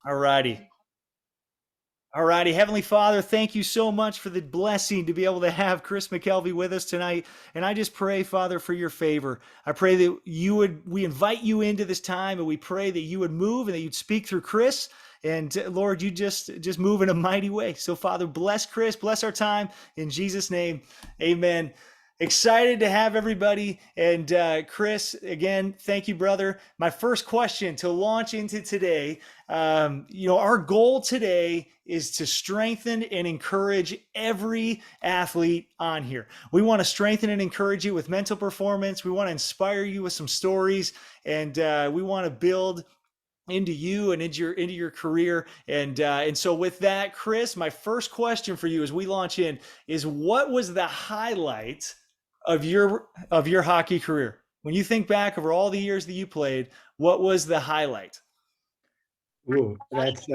All righty. All righty. Heavenly Father, thank you so much for the blessing to be able to have Chris Mckelvie with us tonight. And I just pray, Father, for your favor. I pray that we invite you into this time, and we pray that you would move and that you'd speak through Chris. And Lord, you just move in a mighty way. So Father, bless Chris, bless our time in Jesus' name. Amen. Excited to have everybody. And Chris, again, thank you, brother. My first question to launch into today, our goal today is to strengthen and encourage every athlete on here. We want to strengthen and encourage you with mental performance. We want to inspire you with some stories, and we want to build into you and into your career. And so with that, Chris, my first question for you as we launch in is, what was the highlight of your hockey career? When you think back over all the years that you played, what was the highlight? Ooh, that's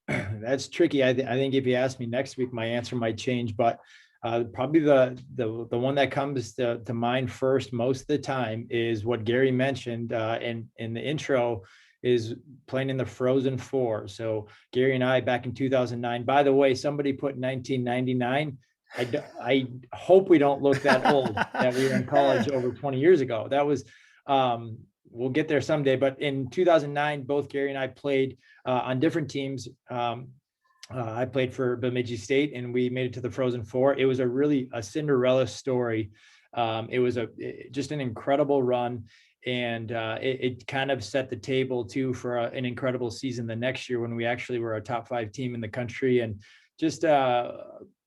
that's tricky. I think if you ask me next week, my answer might change. But probably the one that comes to mind first most of the time is what Gary mentioned in the intro, is playing in the Frozen Four. So Gary and I back in 2009. By the way, somebody put 1999. I hope we don't look that old, that we were in college over 20 years ago. That was we'll get there someday. But in 2009, both Gary and I played on different teams. I played for Bemidji State, and we made it to the Frozen Four. It was a Cinderella story. It was just an incredible run, and it kind of set the table too for an incredible season the next year when we actually were a top 5 team in the country. And just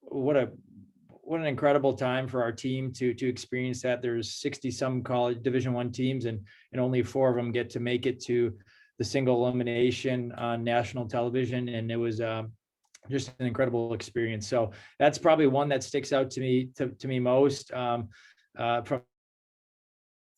what an incredible time for our team to experience that. There's 60 some college Division I teams, and only 4 of them get to make it to the single elimination on national television. And it was just an incredible experience. So that's probably one that sticks out to me most.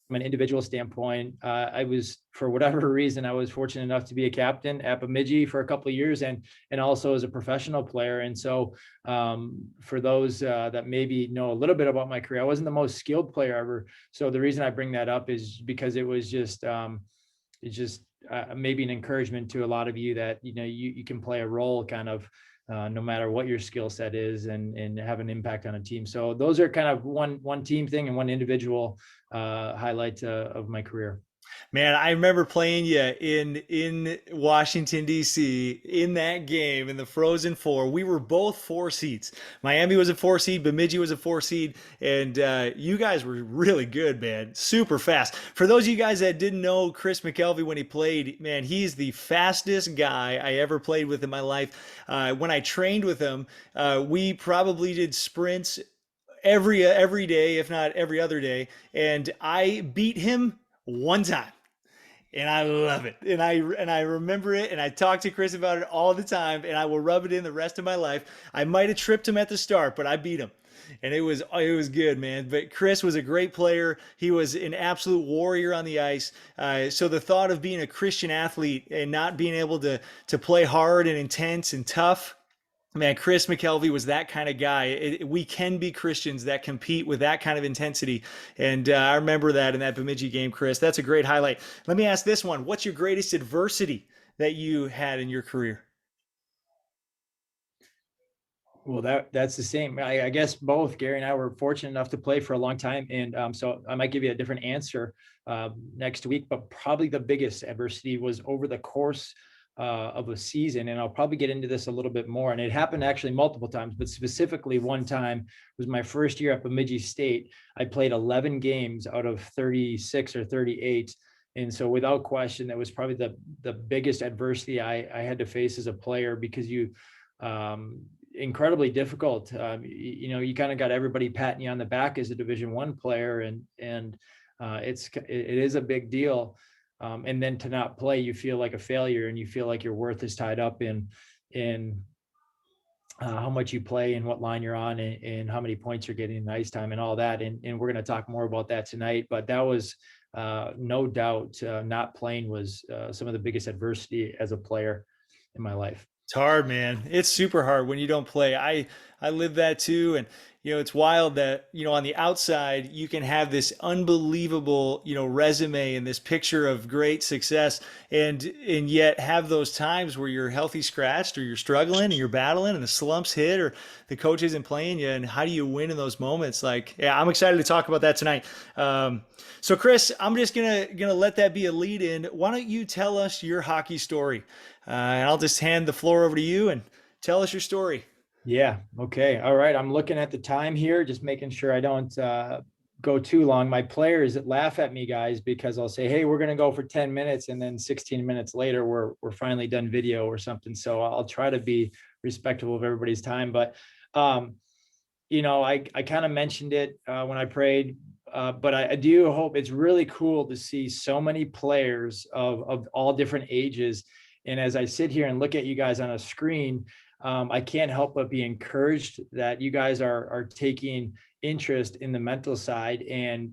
From an individual standpoint, I was, for whatever reason, I was fortunate enough to be a captain at Bemidji for a couple of years, and also as a professional player. And so for those that maybe know a little bit about my career, I wasn't the most skilled player ever. So the reason I bring that up is because it was just maybe an encouragement to a lot of you that you can play a role kind of no matter what your skill set is, and have an impact on a team. So those are kind of one team thing and one individual highlight of my career. Man, I remember playing you in Washington D.C. in that game in the Frozen Four. We were both 4 seeds. Miami was a 4 seed, Bemidji was a 4 seed, and you guys were really good, man. Super fast. For those of you guys that didn't know Chris Mckelvie when he played, man, he's the fastest guy I ever played with in my life. When I trained with him, we probably did sprints every day, if not every other day, and I beat him one time, and I love it. And I remember it, and I talk to Chris about it all the time, and I will rub it in the rest of my life. I might have tripped him at the start, but I beat him. And it was good, man. But Chris was a great player. He was an absolute warrior on the ice. So the thought of being a Christian athlete and not being able to play hard and intense and tough, man, Chris Mckelvie was that kind of guy. We can be Christians that compete with that kind of intensity. And I remember that in that Bemidji game, Chris. That's a great highlight. Let me ask this one. What's your greatest adversity that you had in your career? Well, that's the same. I guess both Gary and I were fortunate enough to play for a long time, and so I might give you a different answer next week. But probably the biggest adversity was over the course of a season, and I'll probably get into this a little bit more. And it happened actually multiple times, but specifically one time was my first year at Bemidji State. I played 11 games out of 36 or 38. And so without question, that was probably the biggest adversity I had to face as a player, because incredibly difficult. You kind of got everybody patting you on the back as a Division I player, and it is a big deal. And then to not play, you feel like a failure, and you feel like your worth is tied up in how much you play and what line you're on, and how many points you're getting in ice time and all that. And we're going to talk more about that tonight. But that was no doubt, not playing was some of the biggest adversity as a player in my life. It's hard, man. It's super hard when you don't play. I live that too. And, it's wild that, on the outside, you can have this unbelievable, resume and this picture of great success and yet have those times where you're healthy scratched or you're struggling and you're battling and the slumps hit or the coach isn't playing you. And how do you win in those moments? Like, yeah, I'm excited to talk about that tonight. So Chris, I'm just gonna let that be a lead in. Why don't you tell us your hockey story? And I'll just hand the floor over to you and tell us your story. Yeah. Okay. All right. I'm looking at the time here, just making sure I don't go too long. My players laugh at me, guys, because I'll say, "Hey, we're going to go for 10 minutes," and then 16 minutes later, we're finally done video or something. So I'll try to be respectful of everybody's time. But I kind of mentioned it when I prayed, but I do hope it's really cool to see so many players of all different ages. And as I sit here and look at you guys on a screen, I can't help but be encouraged that you guys are taking interest in the mental side and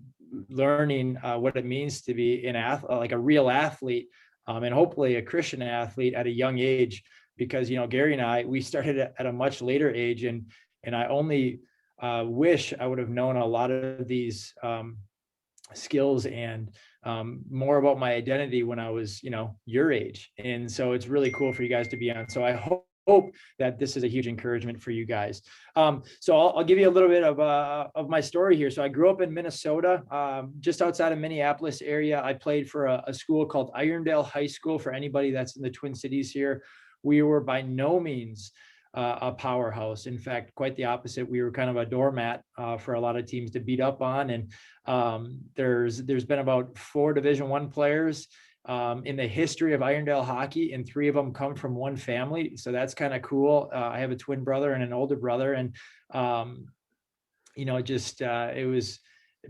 learning what it means to be an athlete, like a real athlete, and hopefully a Christian athlete at a young age. Because Gary and we started at a much later age, and I only wish I would have known a lot of these skills and more about my identity when I was, your age. And so it's really cool for you guys to be on. So I hope that this is a huge encouragement for you guys. So I'll give you a little bit of my story here. So I grew up in Minnesota, just outside of Minneapolis area. I played for a school called Irondale High School. For anybody that's in the Twin Cities here, we were by no means a powerhouse. In fact, quite the opposite. We were kind of a doormat for a lot of teams to beat up on. And there's been about 4 Division I players in the history of Irondale hockey, and 3 of them come from one family. So that's kind of cool. I have a twin brother and an older brother, and it was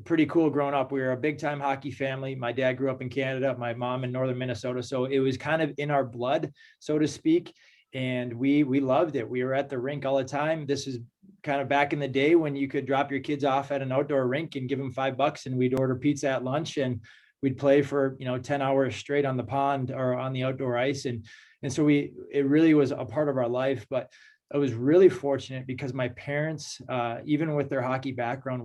pretty cool growing up. We were a big time hockey family. My dad grew up in Canada, my mom in northern Minnesota. So it was kind of in our blood, so to speak. And we loved it. We were at the rink all the time. This is kind of back in the day when you could drop your kids off at an outdoor rink and give them $5 and we'd order pizza at lunch and we'd play for 10 hours straight on the pond or on the outdoor ice. And so it really was a part of our life. But I was really fortunate because my parents, even with their hockey background,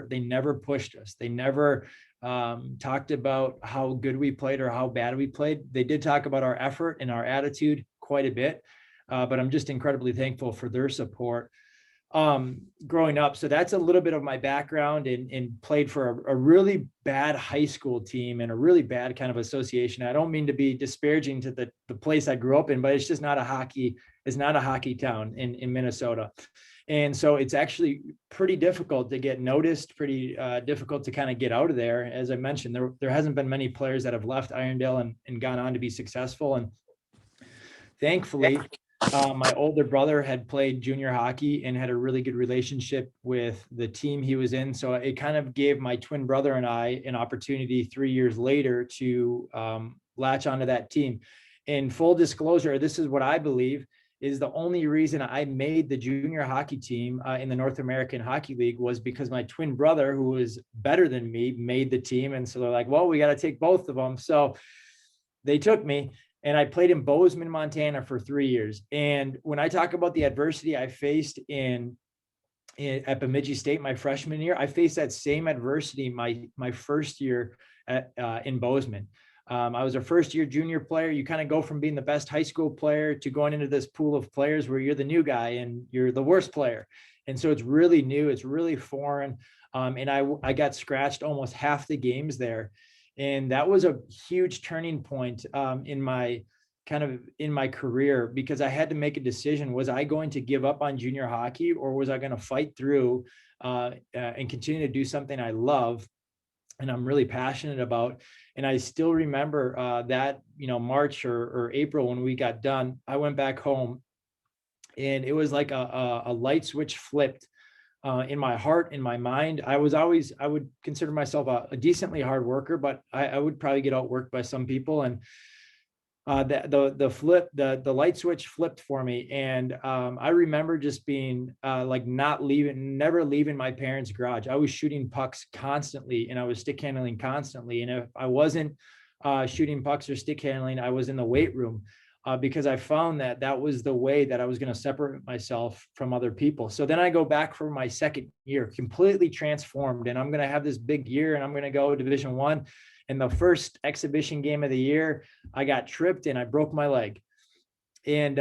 they never pushed us. They never talked about how good we played or how bad we played. They did talk about our effort and our attitude quite a bit, but I'm just incredibly thankful for their support growing up. So that's a little bit of my background, and played for a really bad high school team and a really bad kind of association. I don't mean to be disparaging to the place I grew up in, but it's just not a hockey town in Minnesota. And so it's actually pretty difficult to get noticed, pretty difficult to kind of get out of there. As I mentioned, there hasn't been many players that have left Irondale and gone on to be successful. And thankfully, my older brother had played junior hockey and had a really good relationship with the team he was in. So it kind of gave my twin brother and I an opportunity 3 years later to latch onto that team. In full disclosure, this is what I believe is the only reason I made the junior hockey team in the North American Hockey League was because my twin brother, who was better than me, made the team. And so they're like, well, we got to take both of them. So they took me. And I played in Bozeman, Montana for 3 years. And when I talk about the adversity I faced at Bemidji State my freshman year, I faced that same adversity my first year in Bozeman. I was a first-year junior player. You kind of go from being the best high school player to going into this pool of players where you're the new guy and you're the worst player. And so it's really new. It's really foreign. And I got scratched almost half the games there. And that was a huge turning point in my career, because I had to make a decision. Was I going to give up on junior hockey, or was I going to fight through and continue to do something I love and I'm really passionate about? And I still remember that, March or April when we got done, I went back home and it was like a light switch flipped. In my heart, in my mind. I would consider myself a decently hard worker, but I would probably get outworked by some people. And the light switch flipped for me. And I remember just being never leaving my parents' garage. I was shooting pucks constantly and I was stick handling constantly. And if I wasn't shooting pucks or stick handling, I was in the weight room. because I found that that was the way that I was going to separate myself from other people. So then I go back for my second year, completely transformed, and I'm going to have this big year, and I'm going to go Division I. And the first exhibition game of the year, I got tripped and I broke my leg. And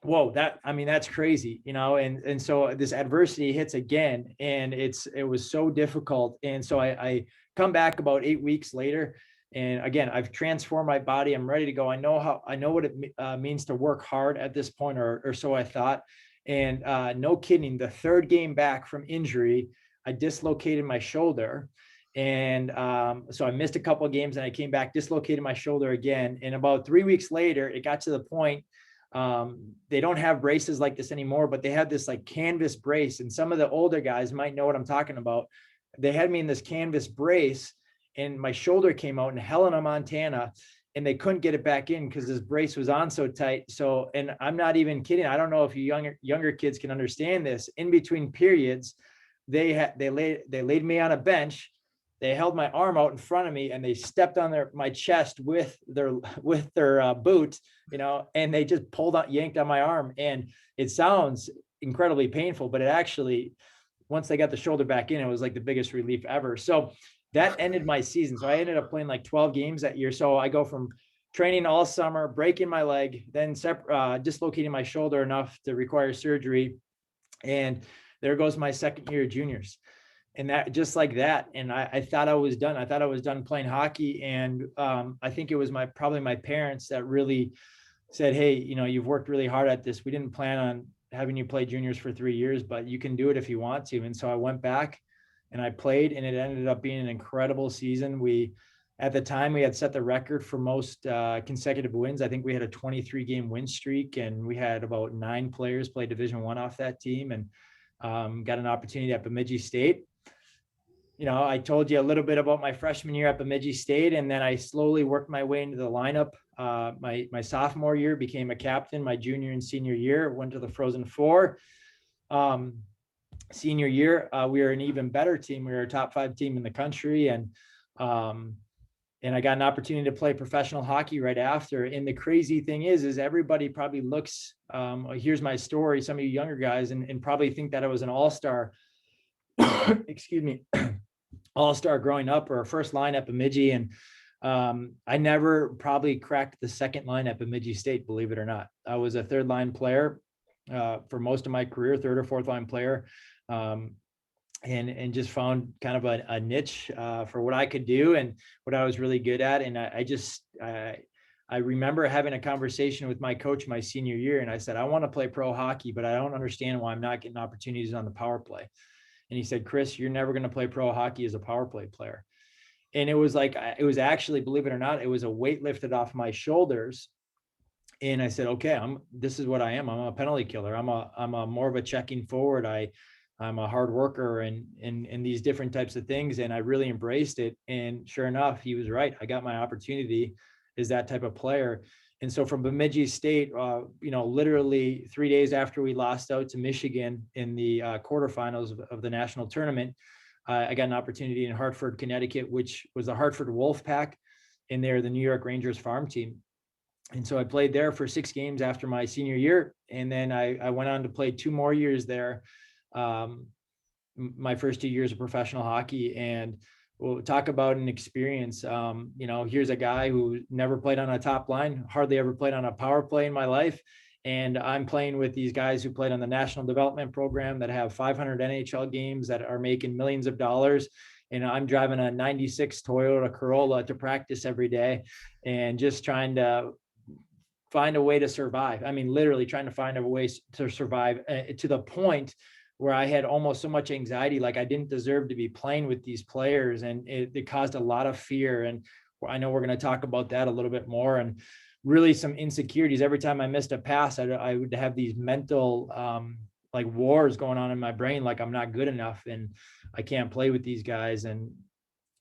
whoa, that's crazy, and so this adversity hits again, and it was so difficult. And so I come back about 8 weeks later, and again, I've transformed my body. I'm ready to go. I know what it means to work hard at this point, or so I thought. And no kidding, the third game back from injury, I dislocated my shoulder. And so I missed a couple of games, and I came back, dislocated my shoulder again. And about 3 weeks later, it got to the point, they don't have braces like this anymore, but they had this like canvas brace. And some of the older guys might know what I'm talking about. They had me in this canvas brace, and my shoulder came out in Helena, Montana, and they couldn't get it back in because this brace was on so tight. So, and I'm not even kidding. I don't know if you younger kids can understand this. In between periods, they laid me on a bench. They held my arm out in front of me, and they stepped on my chest with their boot, and they just yanked on my arm. And it sounds incredibly painful, but it actually, once they got the shoulder back in, it was like the biggest relief ever. So that ended my season. So I ended up playing like 12 games that year. So I go from training all summer, breaking my leg, then dislocating my shoulder enough to require surgery. And there goes my second year of juniors. And that, just like that. And I thought I was done. I thought I was done playing hockey. And I think it was probably my parents that really said, hey, you've worked really hard at this. We didn't plan on having you play juniors for 3 years, but you can do it if you want to. And so I went back and I played, and it ended up being an incredible season. At the time, we had set the record for most consecutive wins. I think we had a 23 game win streak, and we had about 9 players play Division I off that team, and got an opportunity at Bemidji State. I told you a little bit about my freshman year at Bemidji State, and then I slowly worked my way into the lineup. My sophomore year, became a captain. My junior and senior year, went to the Frozen Four. Senior year, we were an even better team. We were a top 5 team in the country, and I got an opportunity to play professional hockey right after. And the crazy thing is everybody probably looks, here's my story, some of you younger guys, and probably think that I was an all-star, excuse me, all-star growing up, or first line at Bemidji. And I never probably cracked the second line at Bemidji State, believe it or not. I was a third line player for most of my career, third or fourth line player. And just found kind of a niche for what I could do and what I was really good at. And I remember having a conversation with my coach my senior year, and I said, I want to play pro hockey, but I don't understand why I'm not getting opportunities on the power play. And he said, Chris, you're never going to play pro hockey as a power play player. And it was actually, believe it or not, it was a weight lifted off my shoulders. And I said, okay, this is what I am. I'm a penalty killer. I'm a more of a checking forward. I'm a hard worker and these different types of things. And I really embraced it. And sure enough, he was right. I got my opportunity as that type of player. And so from Bemidji State, literally 3 days after we lost out to Michigan in the quarterfinals of the national tournament, I got an opportunity in Hartford, Connecticut, which was the Hartford Wolfpack, and they're the New York Rangers farm team. And so I played there for 6 games after my senior year. And then I went on to play 2 more years there. My first 2 years of professional hockey. And we'll talk about an experience. Here's a guy who never played on a top line, hardly ever played on a power play in my life. And I'm playing with these guys who played on the national development program that have 500 NHL games, that are making millions of dollars. And I'm driving a 96 Toyota Corolla to practice every day and just trying to find a way to survive. I mean, literally trying to find a way to survive, to the point where I had almost so much anxiety, like I didn't deserve to be playing with these players. And it caused a lot of fear. And I know we're going to talk about that a little bit more, and really some insecurities. Every time I missed a pass, I would have these mental like wars going on in my brain, like I'm not good enough and I can't play with these guys, and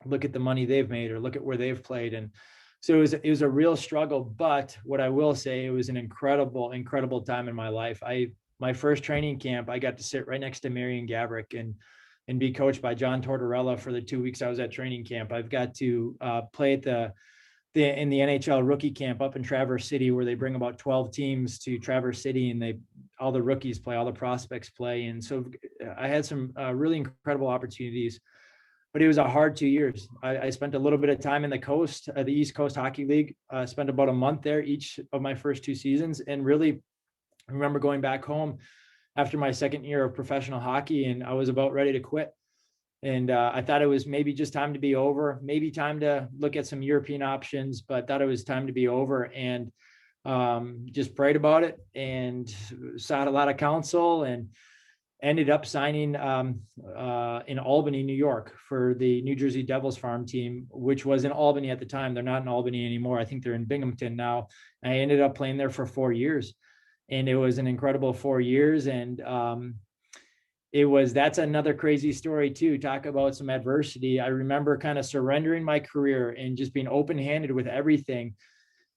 look at the money they've made, or look at where they've played. And so it was a real struggle. But what I will say, it was an incredible, incredible time in my life. My first training camp, I got to sit right next to Marion Gabrick and be coached by John Tortorella for the 2 weeks I was at training camp. I've got to play at in the NHL rookie camp up in Traverse City, where they bring about 12 teams to Traverse City, and all the rookies play, all the prospects play. And so I had some really incredible opportunities, but it was a hard 2 years. I spent a little bit of time in the East Coast Hockey League, spent about a month there each of my first 2 seasons. And really I remember going back home after my second year of professional hockey, and I was about ready to quit. And I thought it was maybe just time to be over, maybe time to look at some European options, but thought it was time to be over. And just prayed about it and sought a lot of counsel, and ended up signing in Albany, New York for the New Jersey Devils farm team, which was in Albany at the time. They're not in Albany anymore. I think they're in Binghamton now. I ended up playing there for 4 years, and it was an incredible 4 years. And that's another crazy story too. Talk about some adversity. I remember kind of surrendering my career and just being open-handed with everything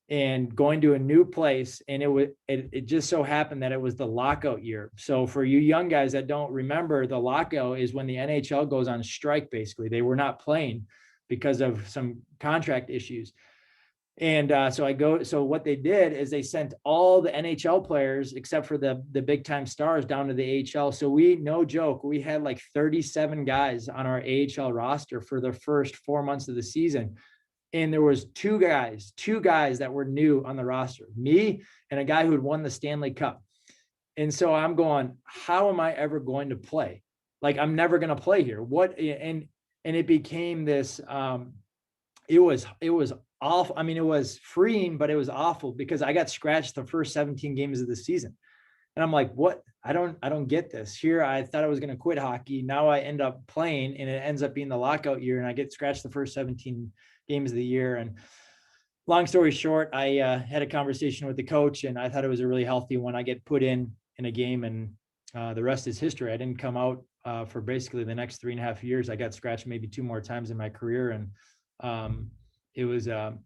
and going to a new place. And it just so happened that it was the lockout year. So for you young guys that don't remember, the lockout is when the NHL goes on strike. Basically, they were not playing because of some contract issues. And so what they did is they sent all the NHL players, except for the big time stars, down to the AHL. So no joke, we had like 37 guys on our AHL roster for the first 4 months of the season. And there was two guys that were new on the roster, me and a guy who had won the Stanley Cup. And so I'm going, how am I ever going to play? Like, I'm never going to play here. And it became this, it was awful. I mean, it was freeing, but it was awful because I got scratched the first 17 games of the season. And I'm like, what? I don't get this. Here, I thought I was going to quit hockey. Now I end up playing, and it ends up being the lockout year, and I get scratched the first 17 games of the year. And long story short, I had a conversation with the coach, and I thought it was a really healthy one. I get put in a game, and the rest is history. I didn't come out for basically the next 3.5 years. I got scratched maybe 2 more times in my career, and it was an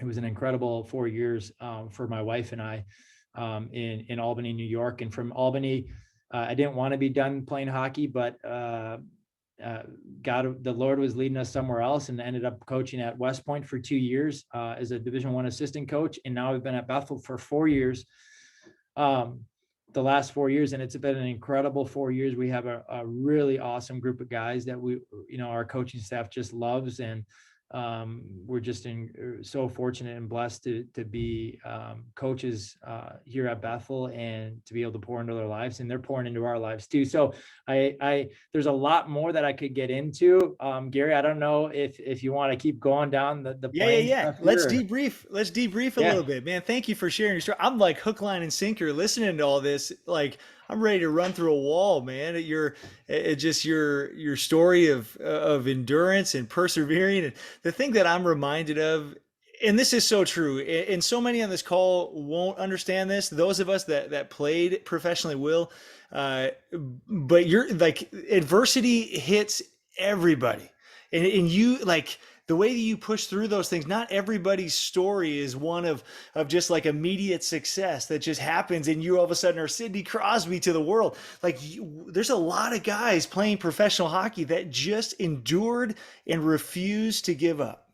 incredible 4 year for my wife and I in Albany, New York. And from Albany, I didn't want to be done playing hockey, but the Lord was leading us somewhere else, and ended up coaching at West Point for 2 years as a Division I assistant coach. And now I've been at Bethel for 4 years, the last 4 years. And it's been an incredible 4 years. We have a really awesome group of guys that our coaching staff just loves. And we're just so fortunate and blessed to be coaches here at Bethel, and to be able to pour into their lives, and they're pouring into our lives too. So there's a lot more that I could get into. Gary, I don't know if you want to keep going down the Yeah. Let's debrief a little bit, man. Thank you for sharing your story. I'm like hook, line, and sinker listening to all this. Like, I'm ready to run through a wall, man. Your story of endurance and persevering. And the thing that I'm reminded of, and this is so true, and so many on this call won't understand this. Those of us that played professionally will, but you're like, adversity hits everybody, and you like, the way that you push through those things. Not everybody's story is one of just like immediate success that just happens and you all of a sudden are Sidney Crosby to the world. Like, there's a lot of guys playing professional hockey that just endured and refused to give up.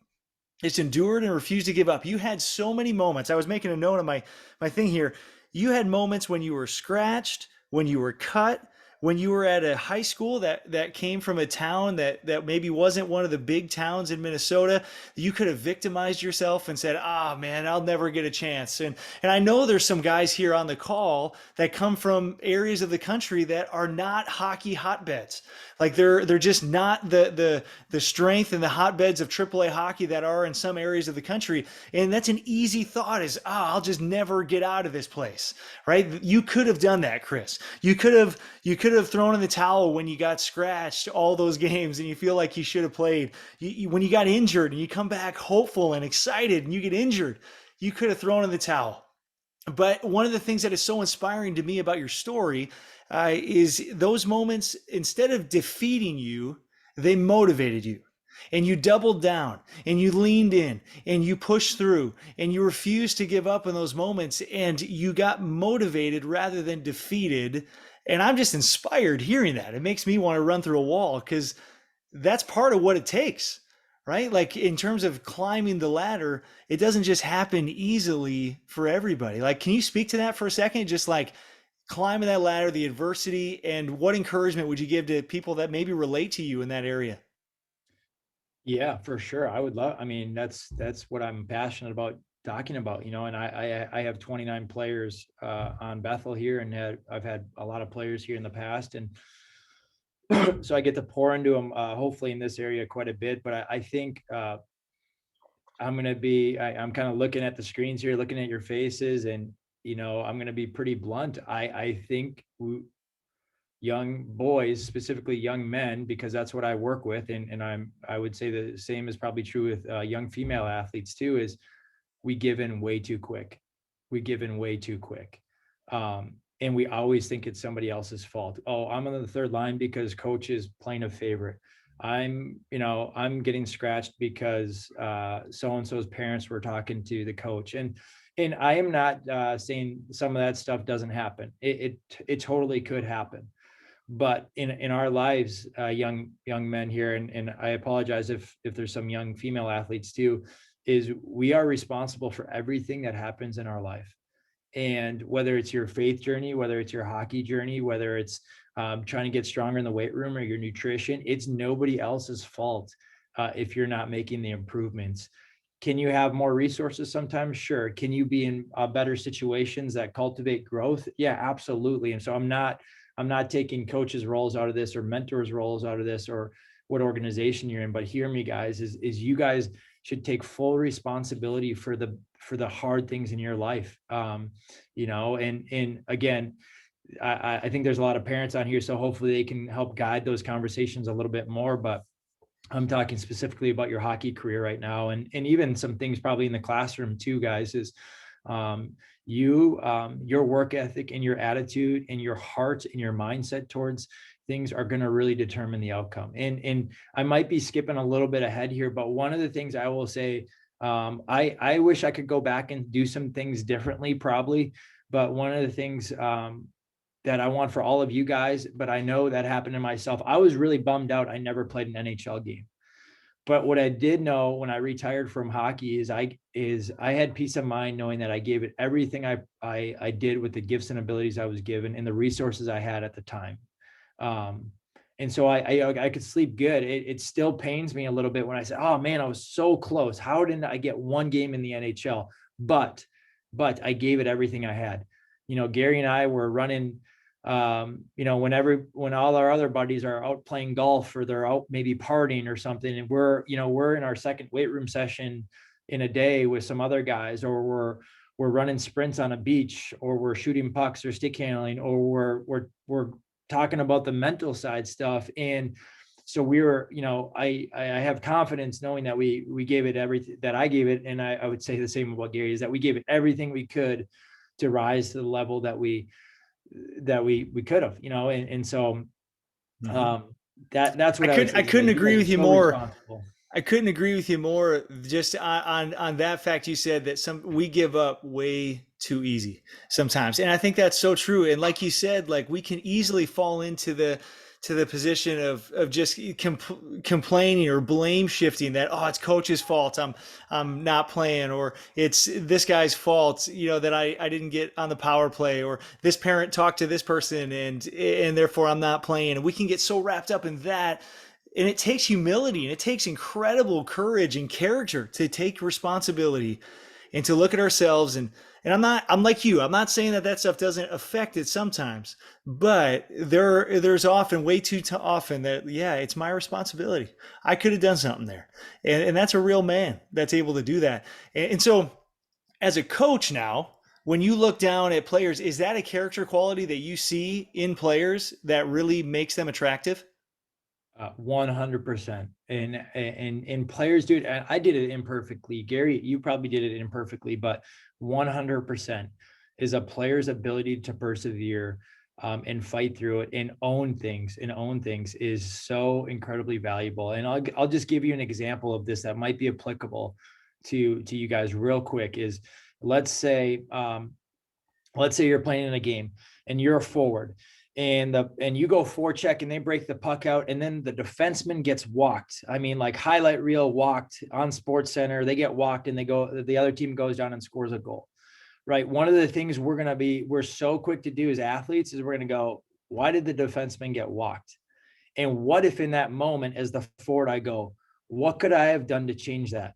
It's endured and refused to give up. You had so many moments. I was making a note on my thing here. You had moments when you were scratched, when you were cut, when you were at a high school that came from a town that maybe wasn't one of the big towns in Minnesota. You could have victimized yourself and said, man, I'll never get a chance. And I know there's some guys here on the call that come from areas of the country that are not hockey hotbeds. Like, they're just not the strength and the hotbeds of AAA hockey that are in some areas of the country. And that's an easy thought, is, I'll just never get out of this place, right? You could have done that, Chris. You could have thrown in the towel when you got scratched all those games and you feel like you should have played. When you got injured and you come back hopeful and excited and you get injured, you could have thrown in the towel. But one of the things that is so inspiring to me about your story is those moments, instead of defeating you, they motivated you. And you doubled down and you leaned in and you pushed through and you refused to give up in those moments, and you got motivated rather than defeated. And I'm just inspired hearing that. It makes me want to run through a wall, because that's part of what it takes, right? Like in terms of climbing the ladder, it doesn't just happen easily for everybody. Like, can you speak to that for a second? Just like climbing that ladder, the adversity, and what encouragement would you give to people that maybe relate to you in that area? Yeah, for sure. I would love, I mean, that's what I'm passionate about talking about, and I have 29 players on Bethel here, and I've had a lot of players here in the past, and so I get to pour into them, hopefully in this area quite a bit. But I think I'm kind of looking at the screens here, looking at your faces, and I'm going to be pretty blunt. I think young boys, specifically young men, because that's what I work with, and I would say the same is probably true with young female athletes too. Is we give in way too quick. We give in way too quick. And we always think it's somebody else's fault. Oh, I'm on the third line because coach is playing a favorite. I'm getting scratched because so-and-so's parents were talking to the coach. And I am not saying some of that stuff doesn't happen. It totally could happen. But in our lives, young men here, and I apologize if there's some young female athletes too, is we are responsible for everything that happens in our life. And whether it's your faith journey, whether it's your hockey journey, whether it's trying to get stronger in the weight room or your nutrition, it's nobody else's fault if you're not making the improvements. Can you have more resources sometimes? Sure. Can you be in better situations that cultivate growth? Yeah, absolutely. And so I'm not taking coaches' roles out of this or mentors' roles out of this or what organization you're in, but hear me, guys, is you guys should take full responsibility for the hard things in your life. And again, I think there's a lot of parents on here, so hopefully they can help guide those conversations a little bit more. But I'm talking specifically about your hockey career right now, and even some things probably in the classroom too, guys, is your work ethic and your attitude and your heart and your mindset towards things are going to really determine the outcome. And I might be skipping a little bit ahead here, but one of the things I will say, I wish I could go back and do some things differently, probably. But one of the things that I want for all of you guys, but I know that happened to myself. I was really bummed out. I never played an NHL game. But what I did know when I retired from hockey is I had peace of mind knowing that I gave it everything I did with the gifts and abilities I was given and the resources I had at the time. And so I could sleep good. It still pains me a little bit when I say, oh man, I was so close. How didn't I get one game in the NHL? But I gave it everything I had. Gary and I were running, when all our other buddies are out playing golf or they're out maybe partying or something, and we're in our second weight room session in a day with some other guys, or we're running sprints on a beach, or we're shooting pucks or stick handling, or we're talking about the mental side stuff. And so we were, I have confidence knowing that we gave it everything that I gave it. And I would say the same about Gary, is that we gave it everything we could to rise to the level that we could have, and so that's what I would say. I couldn't You guys agree are with you so more. responsible. I couldn't agree with you more just on that fact. You said that we give up way too easy sometimes. And I think that's so true. And like you said, like we can easily fall into the position of just complaining or blame shifting that, oh, it's coach's fault. I'm not playing, or it's this guy's fault, that I didn't get on the power play, or this parent talked to this person and therefore I'm not playing. And we can get so wrapped up in that. And it takes humility and it takes incredible courage and character to take responsibility and to look at ourselves. And I'm like you, I'm not saying that stuff doesn't affect it sometimes, but there's often, way too often, that, yeah, it's my responsibility. I could have done something there. And that's a real man that's able to do that. And so as a coach now, when you look down at players, is that a character quality that you see in players that really makes them attractive? 100%. And players do it. I did it imperfectly. Gary, you probably did it imperfectly, but 100% is a player's ability to persevere and fight through it and own things is so incredibly valuable. And I'll just give you an example of this that might be applicable to you guys real quick. Is let's say you're playing in a game and you're a forward, and you go forecheck and they break the puck out, and then the defenseman gets walked. I mean, like highlight reel walked on Sports Center, they get walked and the other team goes down and scores a goal. Right. One of the things we're so quick to do as athletes is we're going to go, why did the defenseman get walked? And what if in that moment, as the forward, I go, what could I have done to change that?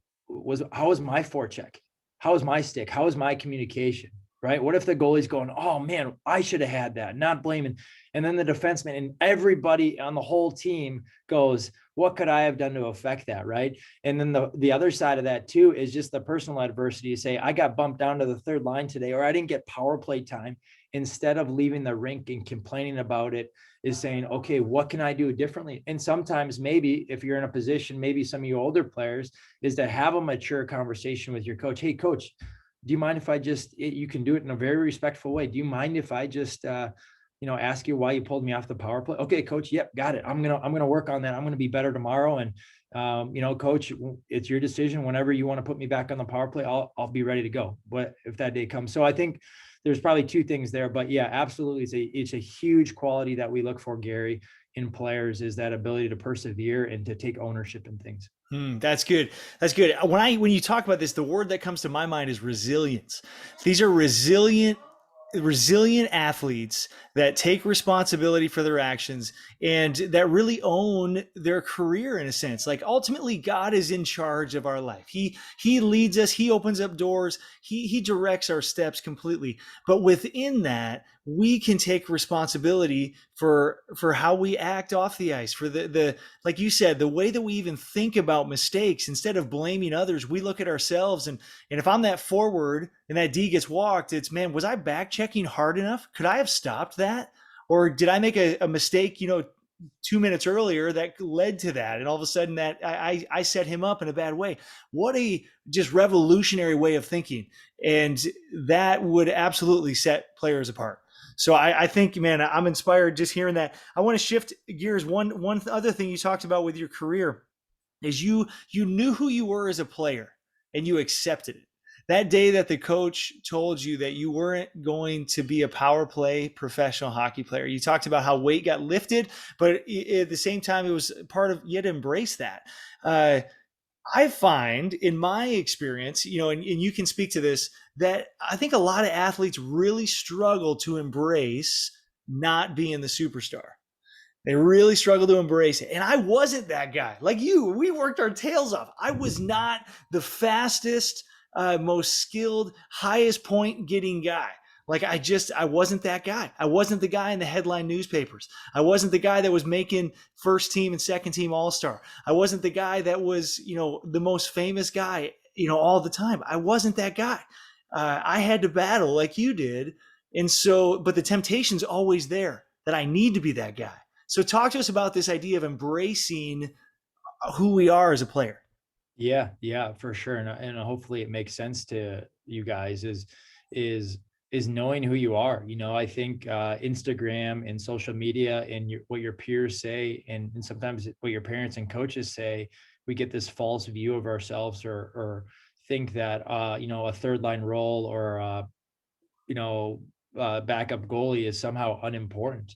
How was my forecheck? How was my stick? How was my communication? Right? What if the goalie's going, oh man, I should have had that, not blaming. And then the defenseman and everybody on the whole team goes, what could I have done to affect that? Right. And then the other side of that too is just the personal adversity. You say, I got bumped down to the third line today, or I didn't get power play time. Instead of leaving the rink and complaining about it, is saying, okay, what can I do differently? And sometimes maybe if you're in a position, maybe some of you older players, is to have a mature conversation with your coach. Hey, coach, do you mind if I just, you can do it in a very respectful way. Do you mind if I just, ask you why you pulled me off the power play? Okay, coach. Yep. Got it. I'm going to work on that. I'm going to be better tomorrow. And, coach, it's your decision. Whenever you want to put me back on the power play, I'll be ready to go. But if that day comes, so I think there's probably two things there, but yeah, absolutely. It's a huge quality that we look for, Gary, in players, is that ability to persevere and to take ownership in things. That's good. That's good. When you talk about this, the word that comes to my mind is resilience. These are resilient athletes that take responsibility for their actions and that really own their career in a sense. Like ultimately God is in charge of our life. He leads us, he opens up doors, he directs our steps completely. But within that, we can take responsibility for how we act off the ice, for the like you said, the way that we even think about mistakes. Instead of blaming others, we look at ourselves, and if I'm that forward and that D gets walked, it's, man, was I back checking hard enough? Could I have stopped that? Or did I make a mistake, 2 minutes earlier that led to that? And all of a sudden that I set him up in a bad way. What a just revolutionary way of thinking. And that would absolutely set players apart. So I think, man, I'm inspired just hearing that. I want to shift gears. One other thing you talked about with your career is you knew who you were as a player and you accepted it. That day that the coach told you that you weren't going to be a power play professional hockey player, you talked about how weight got lifted, but at the same time, it was part of, you had to embrace that. I find in my experience, and you can speak to this, that I think a lot of athletes really struggle to embrace not being the superstar. They really struggle to embrace it. And I wasn't that guy. Like you, we worked our tails off. I was not the fastest, most skilled, highest point getting guy. Like I wasn't that guy. I wasn't the guy in the headline newspapers. I wasn't the guy that was making first team and second team all-star. I wasn't the guy that was, the most famous guy, all the time. I wasn't that guy. I had to battle like you did. And so, but the temptation's always there that I need to be that guy. So talk to us about this idea of embracing who we are as a player. Yeah, for sure. And hopefully it makes sense to you guys is knowing who you are. I think Instagram and social media and what your peers say, and sometimes what your parents and coaches say, we get this false view of ourselves or think that, a third line role or, backup goalie is somehow unimportant.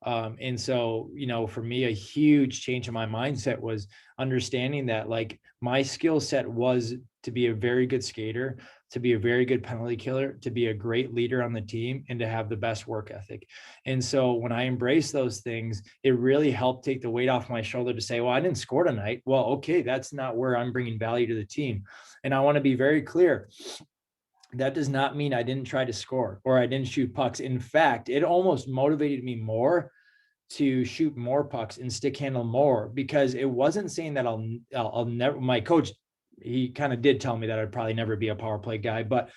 And so, for me, a huge change in my mindset was understanding that like my skill set was to be a very good skater, to be a very good penalty killer, to be a great leader on the team, and to have the best work ethic. And so when I embraced those things, it really helped take the weight off my shoulder to say, well, I didn't score tonight. Well, okay, that's not where I'm bringing value to the team. And I want to be very clear. That does not mean I didn't try to score or I didn't shoot pucks. In fact, it almost motivated me more to shoot more pucks and stick handle more, because it wasn't saying that I'll never, my coach, he kind of did tell me that I'd probably never be a power play guy. But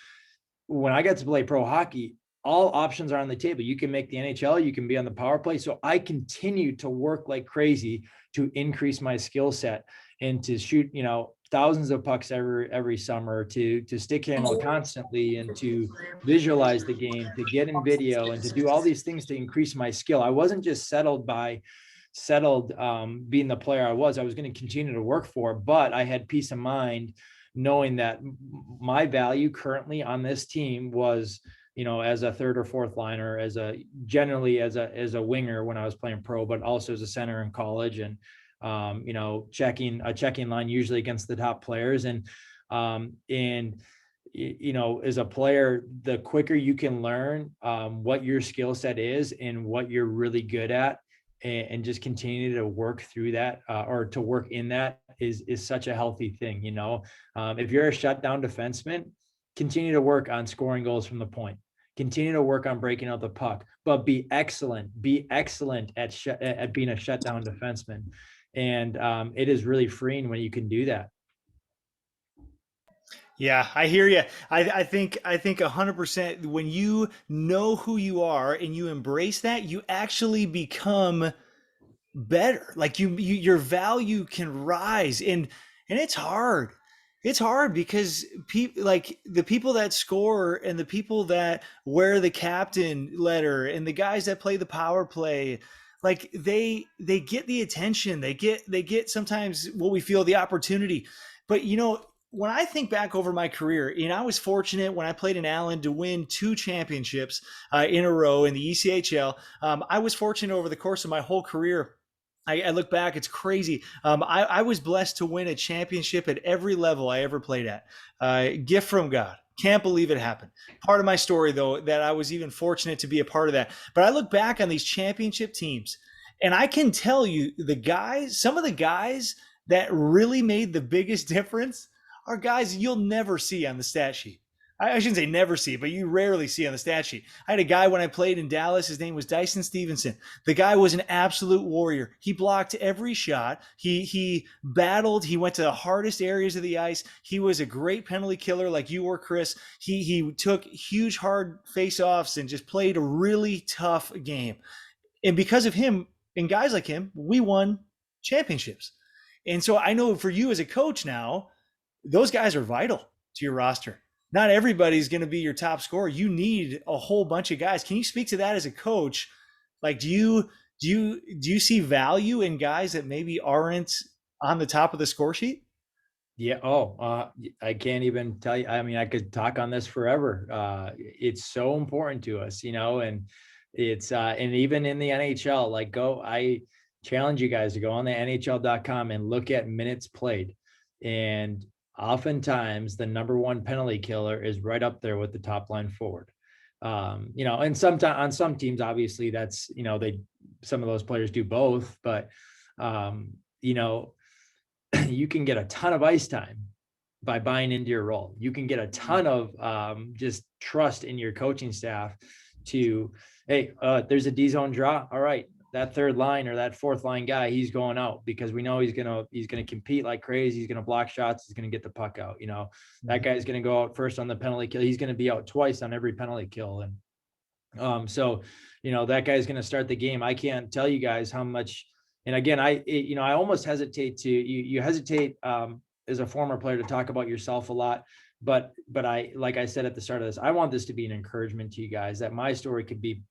when I got to play pro hockey, all options are on the table. You can make the NHL, you can be on the power play. So I continued to work like crazy to increase my skill set and to shoot, thousands of pucks every summer, to stick handle constantly, and to visualize the game, to get in video, and to do all these things to increase my skill. I wasn't just settled being the player I was going to continue to work for, but I had peace of mind knowing that my value currently on this team was, as a third or fourth liner, generally as a winger when I was playing pro, but also as a center in college, and checking line usually against the top players. And as a player, the quicker you can learn what your skill set is and what you're really good at, and just continue to work through that, or to work in that, is such a healthy thing. If you're a shutdown defenseman, continue to work on scoring goals from the point. Continue to work on breaking out the puck, but be excellent at being a shutdown defenseman. And it is really freeing when you can do that. Yeah, I hear you. I think 100% when you know who you are and you embrace that, you actually become better. Like your value can rise, and it's hard. It's hard because people, like the people that score and the people that wear the captain letter and the guys that play the power play, like they get the attention. They get sometimes what we feel the opportunity. But when I think back over my career, I was fortunate when I played in Allen to win 2 championships in a row in the ECHL. I was fortunate over the course of my whole career. I look back, it's crazy. I was blessed to win a championship at every level I ever played at. Gift from God. Can't believe it happened. Part of my story, though, that I was even fortunate to be a part of that. But I look back on these championship teams, and I can tell you some of the guys that really made the biggest difference are guys you'll never see on the stat sheet. I shouldn't say never see, but you rarely see on the stat sheet. I had a guy when I played in Dallas. His name was Dyson Stevenson. The guy was an absolute warrior. He blocked every shot. He battled. He went to the hardest areas of the ice. He was a great penalty killer, like you were, Chris. He took huge, hard face-offs and just played a really tough game. And because of him and guys like him, we won championships. And so I know for you as a coach now, those guys are vital to your roster. Not everybody's going to be your top scorer. You need a whole bunch of guys. Can you speak to that as a coach? Like, do you see value in guys that maybe aren't on the top of the score sheet? Yeah. I can't even tell you. I mean, I could talk on this forever. It's so important to us, and it's, and even in the NHL, I challenge you guys to go on the NHL.com and look at minutes played. And oftentimes the number one penalty killer is right up there with the top line forward. And sometimes on some teams, obviously that's, some of those players do both, but, you can get a ton of ice time by buying into your role. You can get a ton of just trust in your coaching staff to, hey, there's a D zone draw. All right, that third line or that fourth line guy, he's going out because we know he's gonna compete like crazy. He's gonna block shots. He's gonna get the puck out. That guy's gonna go out first on the penalty kill. He's gonna be out twice on every penalty kill, and so that guy's gonna start the game. I can't tell you guys how much. And again, I almost hesitate to you hesitate as a former player to talk about yourself a lot. But I, like I said at the start of this, I want this to be an encouragement to you guys that my story could be,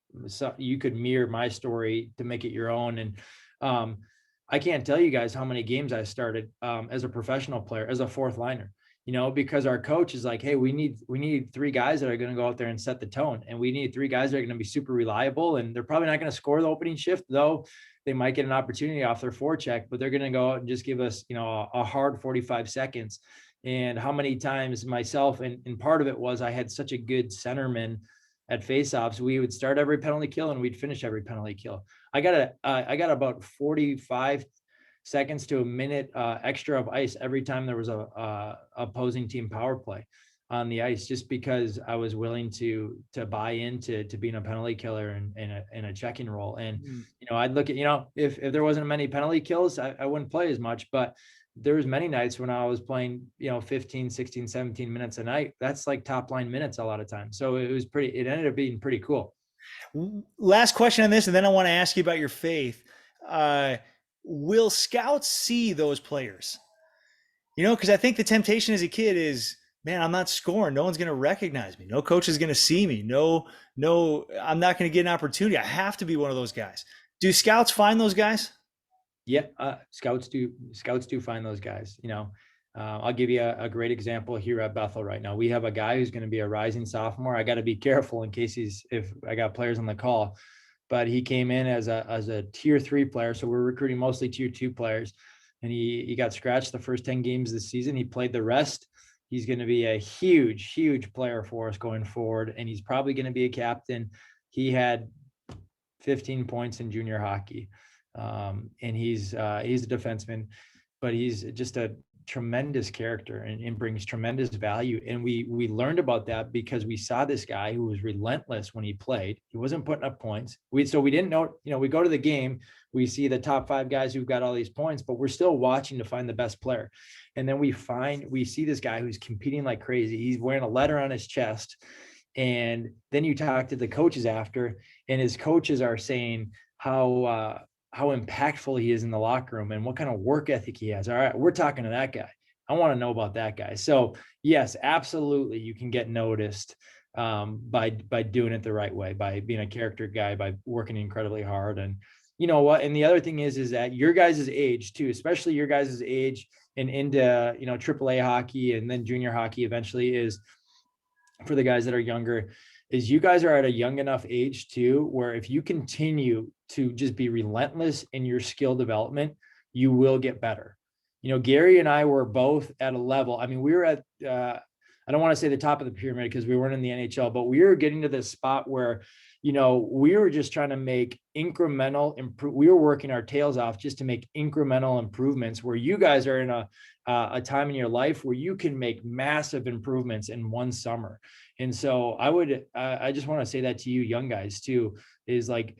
you could mirror my story to make it your own. And I can't tell you guys how many games I started as a professional player, as a fourth liner, because our coach is like, hey, we need 3 guys that are going to go out there and set the tone. And we need 3 guys that are going to be super reliable. And they're probably not going to score the opening shift, though they might get an opportunity off their forecheck, but they're going to go out and just give us, a hard 45 seconds. And how many times myself, and part of it was I had such a good centerman at faceoffs, we would start every penalty kill and we'd finish every penalty kill. I got about 45 seconds to a minute extra of ice every time there was a opposing team power play on the ice, just because I was willing to buy into being a penalty killer and a checking role. And I'd look at, if there wasn't many penalty kills, I wouldn't play as much. But there was many nights when I was playing 15, 16, 17 minutes a night. That's like top line minutes a lot of times. So it ended up being pretty cool. Last question on this, and then I want to ask you about your faith. Will scouts see those players? Because I think the temptation as a kid is, man, I'm not scoring. No one's going to recognize me. No coach is going to see me. No, I'm not going to get an opportunity. I have to be one of those guys. Do scouts find those guys? Yeah, scouts do find those guys. I'll give you a great example here at Bethel right now. We have a guy who's going to be a rising sophomore. I got to be careful in case if I got players on the call, but he came in as a tier 3 player. So we're recruiting mostly tier 2 players, and he got scratched the first 10 games this season. He played the rest. He's going to be a huge player for us going forward, and he's probably going to be a captain. He had 15 points in junior hockey, and he's a defenseman, but he's just a tremendous character and brings tremendous value. And we learned about that because we saw this guy who was relentless when he played. He wasn't putting up points. So we didn't know, we go to the game, we see the top 5 guys who've got all these points, but we're still watching to find the best player. And then we see this guy who's competing like crazy. He's wearing a letter on his chest. And then you talk to the coaches after, and his coaches are saying how impactful he is in the locker room and what kind of work ethic he has. All right, we're talking to that guy. I want to know about that guy. So yes, absolutely, you can get noticed by doing it the right way, by being a character guy, by working incredibly hard. And you know what? And the other thing is that your guys' age too, especially your guys' age and into AAA hockey and then junior hockey eventually, is for the guys that are younger, is you guys are at a young enough age too, where if you continue to just be relentless in your skill development, you will get better. Gary and I were both at a level. I mean, we were at, I don't want to say the top of the pyramid because we weren't in the NHL, but we were getting to this spot where, we were just trying to make we were working our tails off just to make incremental improvements, where you guys are in a time in your life where you can make massive improvements in one summer. And so I just want to say that to you young guys too, is like,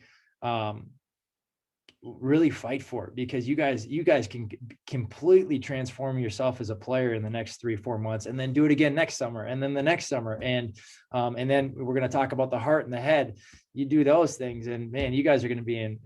really fight for it, because you guys can completely transform yourself as a player in the next 3-4 months, and then do it again next summer, and then the next summer. And then we're going to talk about the heart and the head. You do those things, and man, you guys are going to be in,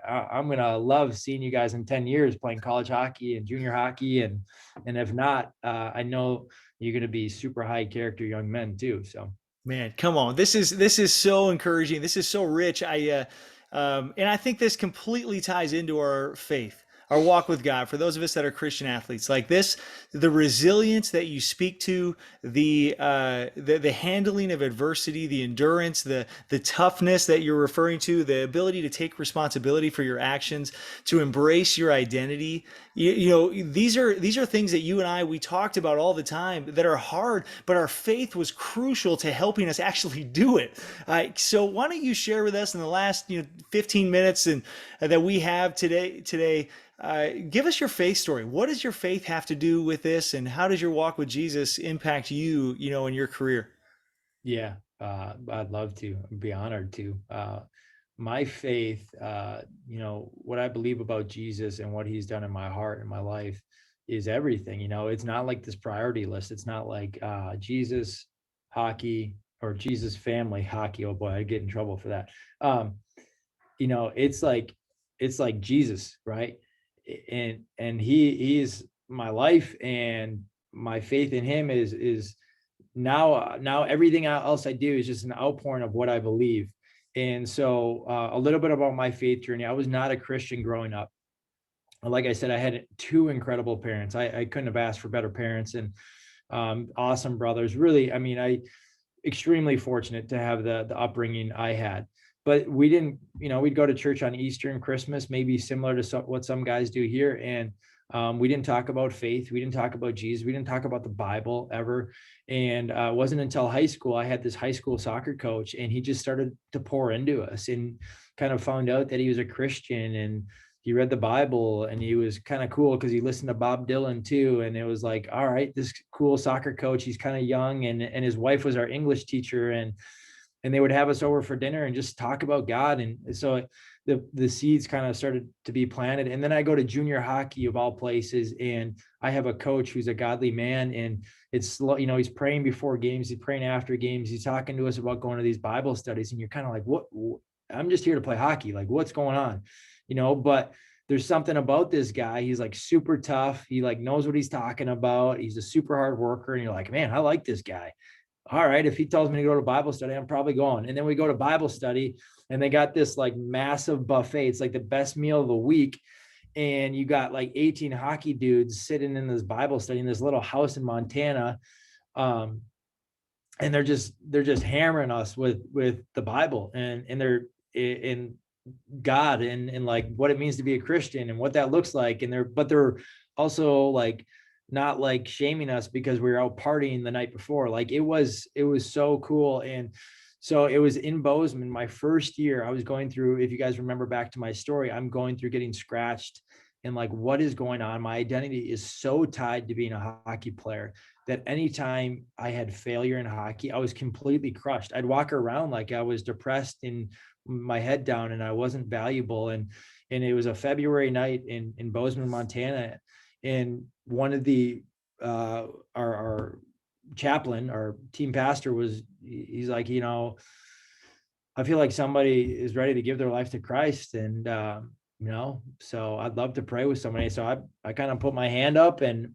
I'm going to love seeing you guys in 10 years playing college hockey and junior hockey. And if not, I know you're going to be super high character young men too. So, man, come on. This is so encouraging. This is so rich. And I think this completely ties into our faith, our walk with God. For those of us that are Christian athletes, like this, the resilience that you speak to, the handling of adversity, the endurance, the toughness that you're referring to, the ability to take responsibility for your actions, to embrace your identity. These are things that you and we talked about all the time that are hard, but our faith was crucial to helping us actually do it. So why don't you share with us in the last 15 minutes and that we have today, give us your faith story. What does your faith have to do with this, and how does your walk with Jesus impact you, in your career? Yeah, I'd love to. I'd be honored to. My faith, what I believe about Jesus and what he's done in my heart and my life is everything. It's not like this priority list. It's not like Jesus, hockey, or Jesus, family, hockey. Oh boy, I'd get in trouble for that. It's like Jesus, right? And he is my life, and my faith in him is now everything else I do is just an outpouring of what I believe. And so a little bit about my faith journey. I was not a Christian growing up. Like I said, I had 2 incredible parents. I couldn't have asked for better parents, and awesome brothers. Really, I extremely fortunate to have the upbringing I had. But we didn't, we'd go to church on Easter and Christmas, maybe similar to what some guys do here. And we didn't talk about faith. We didn't talk about Jesus. We didn't talk about the Bible ever. And it wasn't until high school, I had this high school soccer coach, and he just started to pour into us, and kind of found out that he was a Christian, and he read the Bible, and he was kind of cool because he listened to Bob Dylan too. And it was like, all right, this cool soccer coach, he's kind of young, and his wife was our English teacher, and they would have us over for dinner and just talk about God. And so the seeds kind of started to be planted. And then I go to junior hockey of all places, and I have a coach who's a godly man, and it's, he's praying before games, he's praying after games, he's talking to us about going to these Bible studies, and you're kind of like, what? I'm just here to play hockey. Like, what's going on? But there's something about this guy. He's like super tough. He like knows what he's talking about. He's a super hard worker. And you're like, man, I like this guy. All right, if he tells me to go to Bible study, I'm probably going. And then we go to Bible study, and they got this like massive buffet. It's like the best meal of the week. and you got like 18 hockey dudes sitting in this Bible study in this little house in Montana. Um, and they're just hammering us with the Bible and they're in God and like what it means to be a Christian and what that looks like. And they're also like not like shaming us because we were out partying the night before. Like it was so cool. And so it was in Bozeman, my first year. I was going through, if you guys remember back to my story, I'm going through getting scratched and like what is going on. My identity is so tied to being a hockey player that anytime I had failure in hockey, I was completely crushed. I'd walk around like I was depressed and my head down and I wasn't valuable. And it was a February night in Bozeman, Montana. And one of the our chaplain, our team pastor he's like, I feel like somebody is ready to give their life to Christ. And so I'd love to pray with somebody. So I kind of put my hand up, and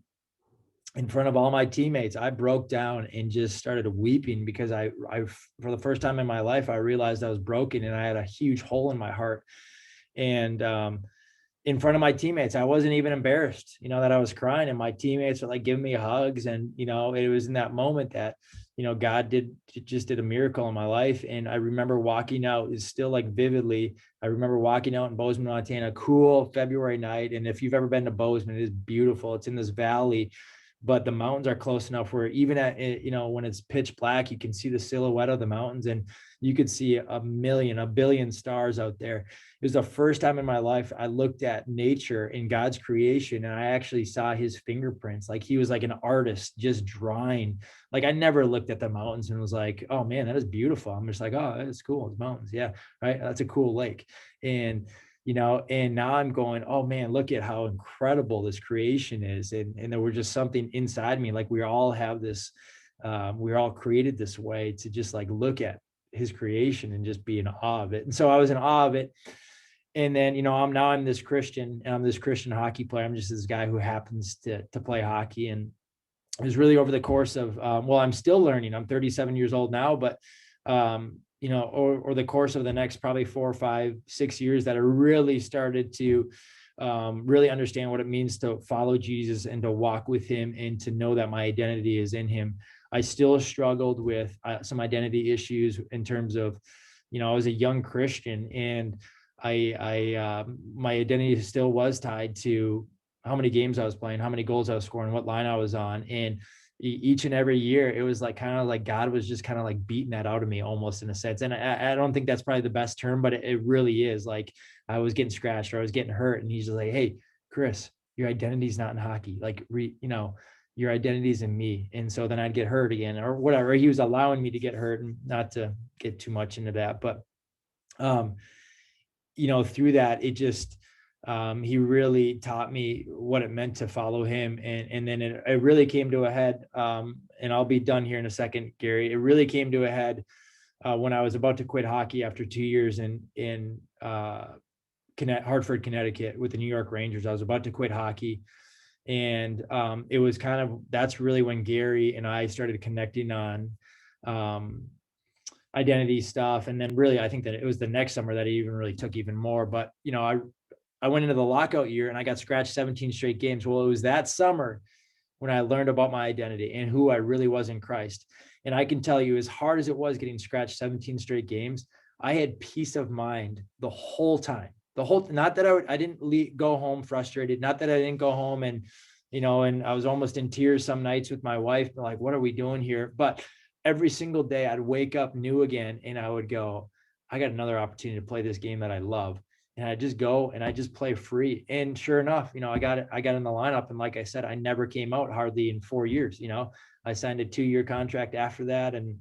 in front of all my teammates, I broke down and just started weeping because I for the first time in my life, I realized I was broken and I had a huge hole in my heart. And in front of my teammates, I wasn't even embarrassed, that I was crying, and my teammates were like giving me hugs. And, it was in that moment that, God just did a miracle in my life. And I remember walking out, is still like vividly. I remember walking out in Bozeman, Montana, cool February night. And if you've ever been to Bozeman, it is beautiful. It's in this valley, but the mountains are close enough where even at, when it's pitch black, you can see the silhouette of the mountains, and you could see a billion stars out there. It was the first time in my life I looked at nature in God's creation, and I actually saw his fingerprints. Like he was like an artist just drawing. Like I never looked at the mountains and was like, oh man, that is beautiful. I'm just like, oh, that's cool. It's mountains. Yeah. Right. That's a cool lake. And now I'm going, oh man, look at how incredible this creation is. And there was just something inside me. Like we all have this, we're all created this way to just like look at his creation and just be in awe of it. And so I was in awe of it. And then, I'm this Christian, and I'm this Christian hockey player. I'm just this guy who happens to play hockey. And it was really over the course of, I'm still learning. I'm 37 years old now, but, or the course of the next probably 4, 5, 6 years that I really started to really understand what it means to follow Jesus and to walk with him and to know that my identity is in him. I still struggled with some identity issues in terms of, I was a young Christian, and my identity still was tied to how many games I was playing, how many goals I was scoring, what line I was on. And each and every year, it was like kind of like God was just kind of like beating that out of me almost, in a sense. And I don't think that's probably the best term, but it really is. Like I was getting scratched or I was getting hurt, and he's just like, hey, Chris, your identity's not in hockey. Like, your identity's in me. And so then I'd get hurt again or whatever. He was allowing me to get hurt, and not to get too much into that, but through that, it just, he really taught me what it meant to follow him. And then it really came to a head, and I'll be done here in a second, Gary. It really came to a head when I was about to quit hockey after 2 years in Hartford, Connecticut with the New York Rangers. I was about to quit hockey. And it was kind of, that's really when Gary and I started connecting on identity stuff. And then really, I think that it was the next summer that it even really took even more. But, I went into the lockout year and I got scratched 17 straight games. Well, it was that summer when I learned about my identity and who I really was in Christ. And I can tell you, as hard as it was getting scratched 17 straight games, I had peace of mind the whole time. Not that I didn't go home frustrated, not that I didn't go home and I was almost in tears some nights with my wife, like, what are we doing here? But every single day I'd wake up new again, and I would go, I got another opportunity to play this game that I love. And I just go and I just play free. And sure enough, I got in the lineup. And like I said, I never came out hardly in 4 years. I signed a 2-year contract after that. And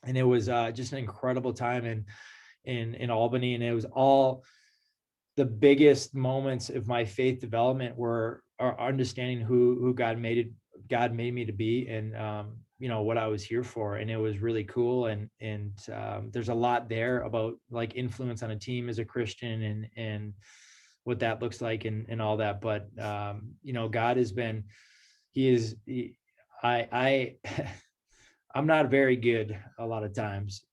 it was just an incredible time in Albany. And it was all the biggest moments of my faith development were understanding who God made me to be, and what I was here for. And it was really cool. And there's a lot there about like influence on a team as a Christian and what that looks like and all that. But God has been, I'm not very good a lot of times.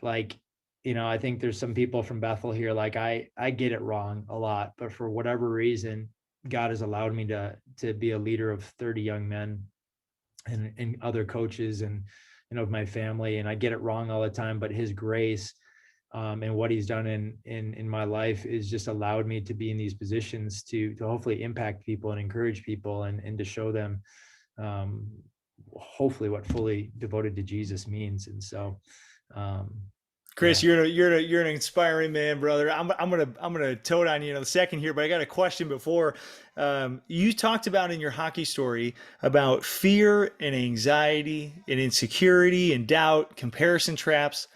Like I think there's some people from Bethel here, like I get it wrong a lot, but for whatever reason, God has allowed me to be a leader of 30 young men and other coaches and of my family. And I get it wrong all the time, but his grace and what he's done in my life is just allowed me to be in these positions to hopefully impact people and encourage people and to show them um, hopefully what fully devoted to Jesus means. And so, um, Chris, yeah, you're an inspiring man, brother. I'm gonna toad on you in a second here, but I got a question before. You talked about in your hockey story about fear and anxiety and insecurity and doubt, comparison traps.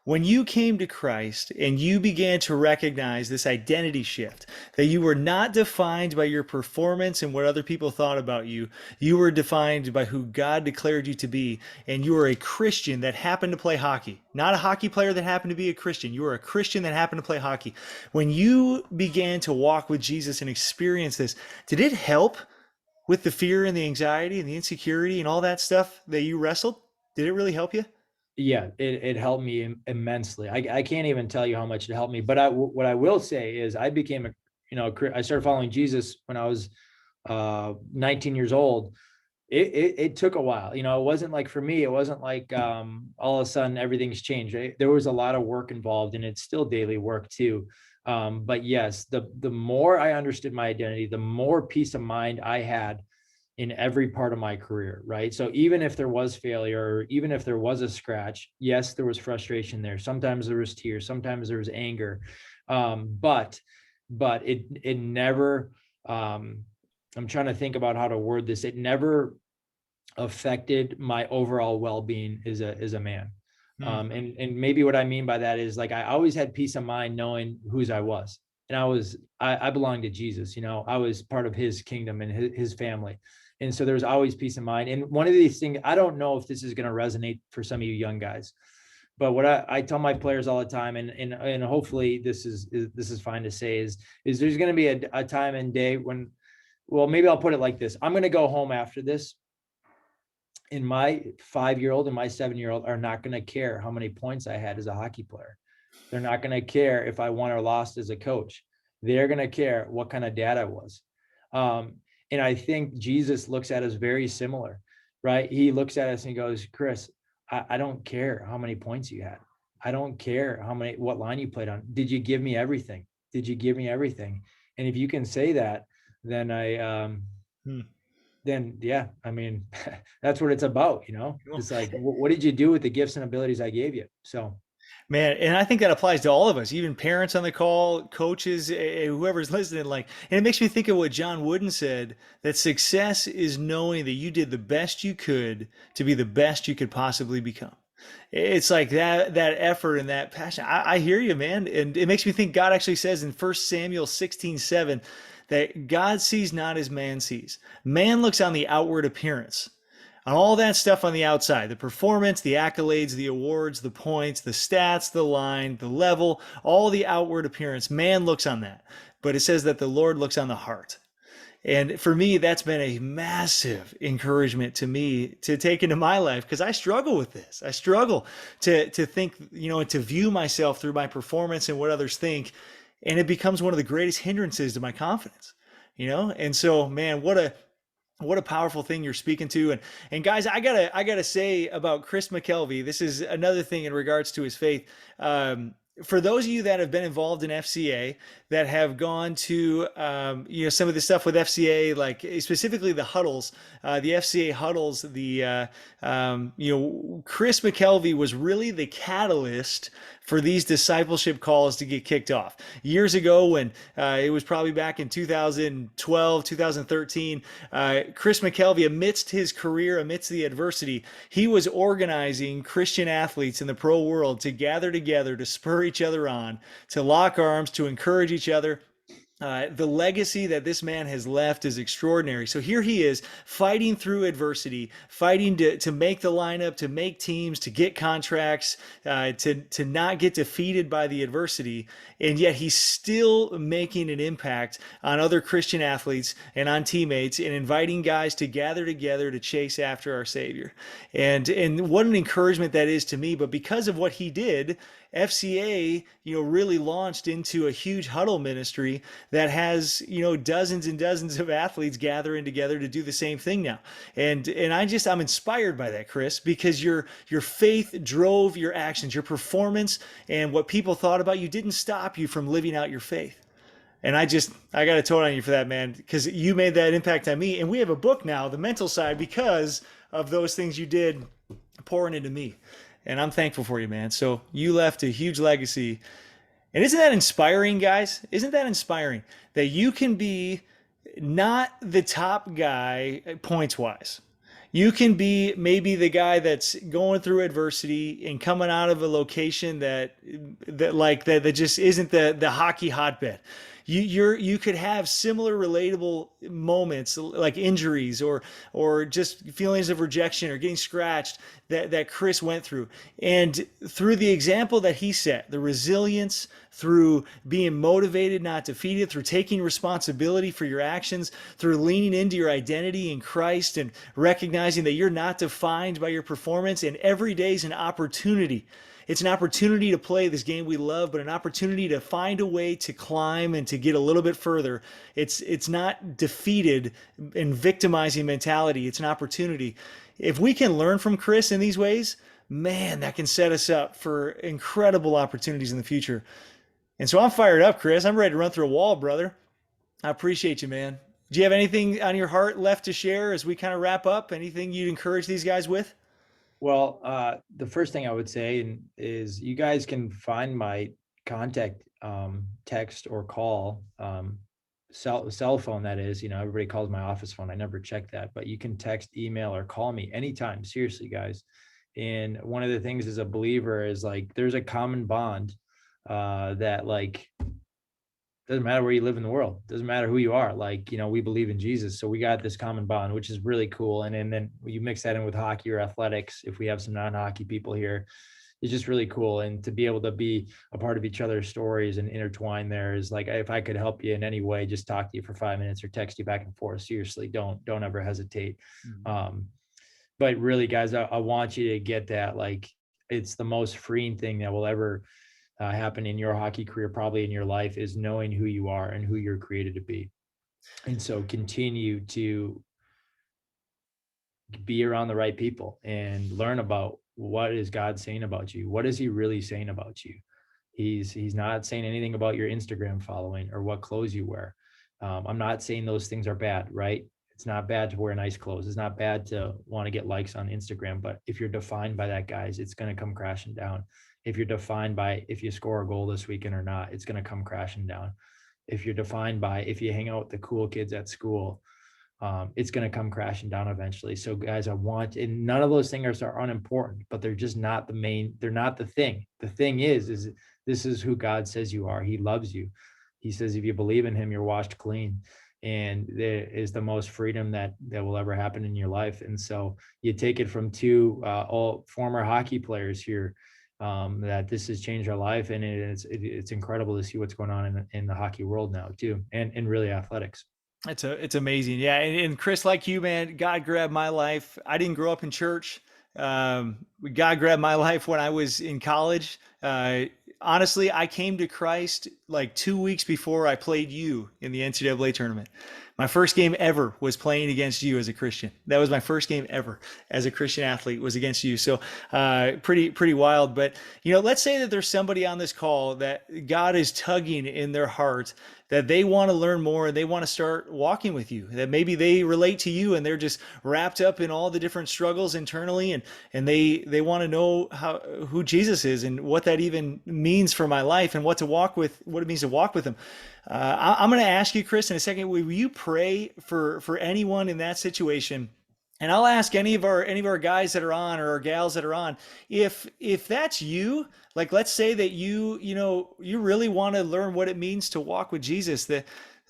When you came to Christ and you began to recognize this identity shift, that you were not defined by your performance and what other people thought about you, you were defined by who God declared you to be, and you were a Christian that happened to play hockey, not a hockey player that happened to be a Christian. You were a Christian that happened to play hockey. When you began to walk with Jesus and experience this, did it help with the fear and the anxiety and the insecurity and all that stuff that you wrestled? Did it really help you? yeah, it helped me immensely. I can't even tell you how much it helped me, but what I will say is I became I started following Jesus when I was 19 years old. It took a while. It wasn't like, for me, it wasn't like all of a sudden everything's changed, right? There was a lot of work involved, and it's still daily work too. But yes, the more I understood my identity, the more peace of mind I had in every part of my career, right? So even if there was failure, or even if there was a scratch, yes, there was frustration there. Sometimes there was tears, sometimes there was anger. But it never, I'm trying to think about how to word this. It never affected my overall well-being as a man. Hmm. And maybe what I mean by that is, like, I always had peace of mind knowing whose I was. And I belonged to Jesus, I was part of his kingdom and his family. And so there's always peace of mind. And one of these things, I don't know if this is going to resonate for some of you young guys, but what I tell my players all the time, and hopefully this is fine to say, is there's going to be a time and day when, well, maybe I'll put it like this. I'm going to go home after this, and my 5-year-old and my 7-year-old are not going to care how many points I had as a hockey player. They're not going to care if I won or lost as a coach. They're going to care what kind of dad I was. And I think Jesus looks at us very similar, right? He looks at us and he goes, Chris, I don't care how many points you had. I don't care what line you played on. Did you give me everything? Did you give me everything? And if you can say that, then Hmm. then yeah, I mean, that's what it's about, Cool. It's like, what did you do with the gifts and abilities I gave you? So Man, and I think that applies to all of us, even parents on the call, coaches, whoever's listening. Like, and it makes me think of what John Wooden said, that success is knowing that you did the best you could to be the best you could possibly become. It's like that effort and that passion. I hear you, man. And it makes me think God actually says in 1 Samuel 16:7 that God sees not as man sees. Man looks on the outward appearance, on all that stuff on the outside, the performance, the accolades, the awards, the points, the stats, the line, the level, all the outward appearance. Man looks on that. But it says that the Lord looks on the heart. And for me, that's been a massive encouragement to me to take into my life, because I struggle with this. I struggle to think, and to view myself through my performance and what others think. And it becomes one of the greatest hindrances to my confidence. And so, man, what a powerful thing you're speaking to. And guys, I gotta say about Chris Mckelvie, this is another thing in regards to his faith. For those of you that have been involved in FCA, that have gone to some of the stuff with FCA, like specifically the huddles, the FCA huddles, Chris Mckelvie was really the catalyst for these discipleship calls to get kicked off years ago, when it was probably back in 2012, 2013. Chris Mckelvie, amidst his career, amidst the adversity, he was organizing Christian athletes in the pro world to gather together, to spur each other on, to lock arms, to encourage each other. The legacy that this man has left is extraordinary. So here he is fighting through adversity, fighting to make the lineup, to make teams, to get contracts, to not get defeated by the adversity. And yet he's still making an impact on other Christian athletes and on teammates, and inviting guys to gather together to chase after our Savior. And what an encouragement that is to me. But because of what he did, FCA, really launched into a huge huddle ministry that has, dozens and dozens of athletes gathering together to do the same thing now. And I'm inspired by that, Chris, because your faith drove your actions, your performance, and what people thought about you didn't stop you from living out your faith. And I got to tote on you for that, man, because you made that impact on me. And we have a book now, The Mental Side, because of those things you did pouring into me. And I'm thankful for you, man. So you left a huge legacy. And isn't that inspiring, guys? Isn't that inspiring that you can be not the top guy points wise? You can be maybe the guy that's going through adversity and coming out of a location that just isn't the hockey hotbed. You could have similar relatable moments like injuries or just feelings of rejection or getting scratched that Chris went through. And through the example that he set, the resilience, through being motivated, not defeated, through taking responsibility for your actions, through leaning into your identity in Christ and recognizing that you're not defined by your performance, and every day is an opportunity. It's an opportunity to play this game we love, but an opportunity to find a way to climb and to get a little bit further. It's not defeated and victimizing mentality. It's an opportunity. If we can learn from Chris in these ways, man, that can set us up for incredible opportunities in the future. And so I'm fired up, Chris. I'm ready to run through a wall, brother. I appreciate you, man. Do you have anything on your heart left to share as we kind of wrap up? Anything you'd encourage these guys with? Well, the first thing I would say is you guys can find my contact, text or call, cell phone. That is, everybody calls my office phone. I never check that, but you can text, email, or call me anytime. Seriously, guys. And one of the things as a believer is like, there's a common bond, that like, doesn't matter where you live in the world, doesn't matter who you are. Like, we believe in Jesus. So we got this common bond, which is really cool. And then you mix that in with hockey or athletics. If we have some non-hockey people here, it's just really cool. And to be able to be a part of each other's stories and intertwine there is like, if I could help you in any way, just talk to you for 5 minutes or text you back and forth. Seriously, don't ever hesitate. Mm-hmm. But really, guys, I want you to get that. Like, it's the most freeing thing that will ever happen in your hockey career, probably in your life, is knowing who you are and who you're created to be. And so continue to be around the right people and learn about what is God saying about you. What is he really saying about you? He's not saying anything about your Instagram following or what clothes you wear. I'm not saying those things are bad, right? It's not bad to wear nice clothes. It's not bad to want to get likes on Instagram. But if you're defined by that, guys, it's going to come crashing down. If you're defined by if you score a goal this weekend or not, it's going to come crashing down. If you're defined by if you hang out with the cool kids at school, it's going to come crashing down eventually. So guys, and none of those things are unimportant, but they're just not the main, they're not the thing. The thing is this is who God says you are. He loves you. He says, if you believe in him, you're washed clean. And there is the most freedom that will ever happen in your life. And so you take it from two all former hockey players here, that this has changed our life. And it's incredible to see what's going on in the hockey world now too. And really athletics. It's amazing. Yeah. And Chris, like you, man, God grabbed my life. I didn't grow up in church. God grabbed my life when I was in college. Honestly, I came to Christ like 2 weeks before I played you in the NCAA tournament. My first game ever was playing against you as a Christian. That was my first game ever as a Christian athlete, was against you. So pretty wild. But, let's say that there's somebody on this call that God is tugging in their heart, that they want to learn more and they want to start walking with you, that maybe they relate to you and they're just wrapped up in all the different struggles internally, and they want to know who Jesus is and what that even means for my life and what it means to walk with him. I'm going to ask you, Chris, in a second, will you pray for anyone in that situation? And I'll ask any of our guys that are on, or our gals that are on, if that's you, like, let's say that you really want to learn what it means to walk with Jesus,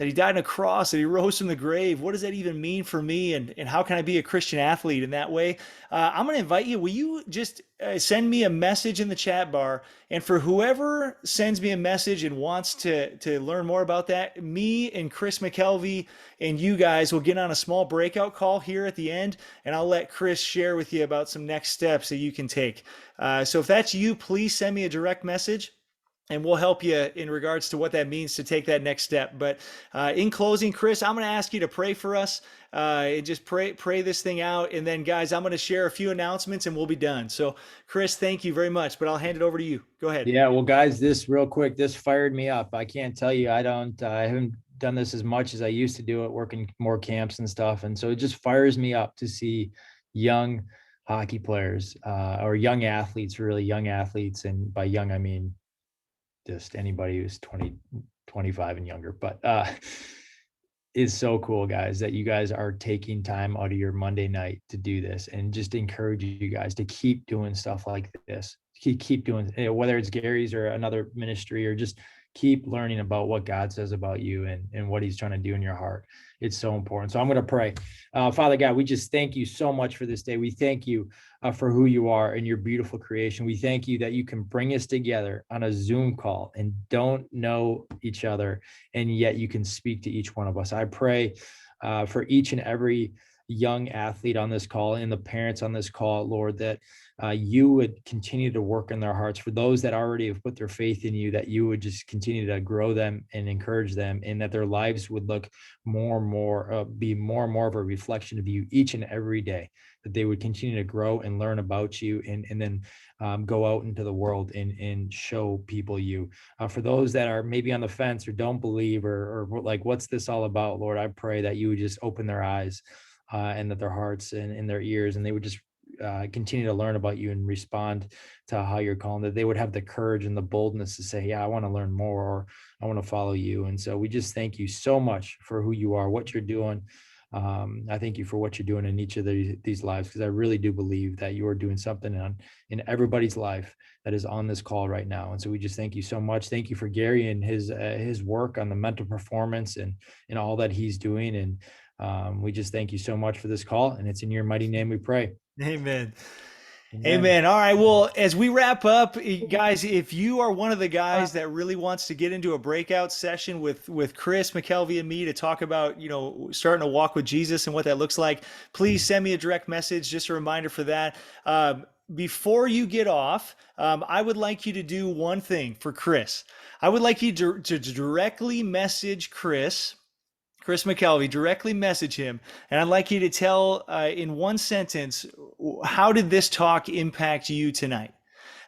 that he died on a cross, that he rose from the grave. What does that even mean for me? And how can I be a Christian athlete in that way? I'm going to invite you. Will you just send me a message in the chat bar? And for whoever sends me a message and wants to learn more about that, me and Chris Mckelvie and you guys will get on a small breakout call here at the end, and I'll let Chris share with you about some next steps that you can take. So if that's you, please send me a direct message, and we'll help you in regards to what that means to take that next step. But in closing, Chris, I'm going to ask you to pray for us, and just pray this thing out. And then, guys, I'm going to share a few announcements, and we'll be done. So, Chris, thank you very much. But I'll hand it over to you. Go ahead. Yeah, well, guys, this real quick, this fired me up. I can't tell you, I haven't done this as much as I used to do it, working more camps and stuff. And so it just fires me up to see young hockey players, or young athletes, really young athletes. And by young, I mean just anybody who's 20, 25 and younger, but is so cool, guys, that you guys are taking time out of your Monday night to do this, and just encourage you guys to keep doing stuff like this. Keep doing, whether it's Gary's or another ministry, or just keep learning about what God says about you and what he's trying to do in your heart. It's so important. So I'm going to pray. Father God, we just thank you so much for this day. We thank you for who you are and your beautiful creation. We thank you that you can bring us together on a Zoom call and don't know each other, and yet you can speak to each one of us. I pray for each and every young athlete on this call and the parents on this call, Lord, that you would continue to work in their hearts. For those that already have put their faith in you, that you would just continue to grow them and encourage them, and that their lives would look more and more, be more and more of a reflection of you each and every day, that they would continue to grow and learn about you, and then go out into the world and show people you. For those that are maybe on the fence or don't believe, or like, what's this all about, Lord, I pray that you would just open their eyes, and that their hearts and their ears, and they would just continue to learn about you and respond to how you're calling, that they would have the courage and the boldness to say, yeah, I want to learn more, or I want to follow you. And so we just thank you so much for who you are, what you're doing. I thank you for what you're doing in each of these lives, because I really do believe that you are doing something in everybody's life that is on this call right now. And so we just thank you so much. Thank you for Gary and his work on the mental performance and all that he's doing. And we just thank you so much for this call, and it's in your mighty name we pray. Amen. Amen. Amen. All right. Well, as we wrap up, guys, if you are one of the guys that really wants to get into a breakout session with Chris Mckelvie and me to talk about, starting to walk with Jesus and what that looks like, please send me a direct message. Just a reminder for that. Before you get off, I would like you to do one thing for Chris. I would like you to directly message Chris Mckelvie, directly message him. And I'd like you to tell in one sentence, how did this talk impact you tonight?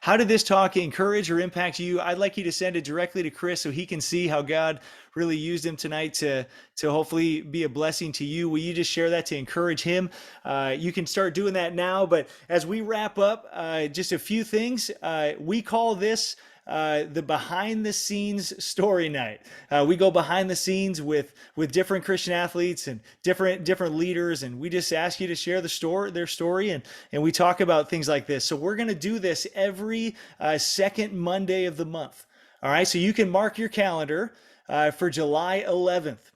How did this talk encourage or impact you? I'd like you to send it directly to Chris so he can see how God really used him tonight to hopefully be a blessing to you. Will you just share that to encourage him? You can start doing that now. But as we wrap up, just a few things. We call this the behind the scenes story night. We go behind the scenes with different Christian athletes and different leaders, and we just ask you to share their story, and we talk about things like this. So we're going to do this every second Monday of the month. All right, so you can mark your calendar for July 11th.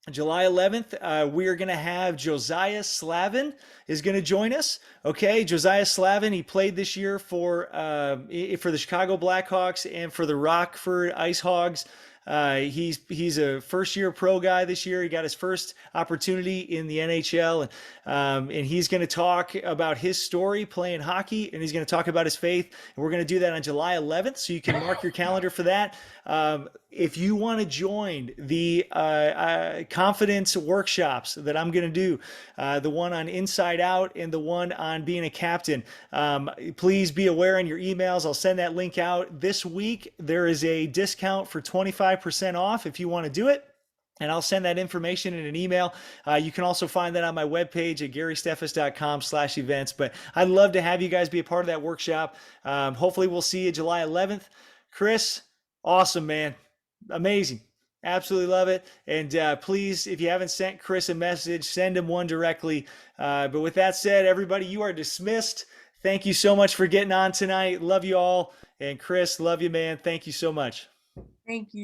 July 11th, we are going to have Josiah Slavin is going to join us. Okay, Josiah Slavin, he played this year for the Chicago Blackhawks and for the Rockford Ice Hogs. He's a first-year pro guy this year. He got his first opportunity in the NHL, and he's going to talk about his story playing hockey, and he's going to talk about his faith. And we're going to do that on July 11th, so you can mark your calendar for that. If you want to join the confidence workshops that I'm going to do, the one on Inside Out and the one on being a captain, please be aware in your emails. I'll send that link out. This week, there is a discount for 25% off if you want to do it. And I'll send that information in an email. You can also find that on my webpage at garysteffes.com/events. But I'd love to have you guys be a part of that workshop. Hopefully we'll see you July 11th. Chris, awesome, man. Amazing. Absolutely love it. And please, if you haven't sent Chris a message, send him one directly. But with that said, everybody, you are dismissed. Thank you so much for getting on tonight. Love you all. And Chris, love you, man. Thank you so much. Thank you.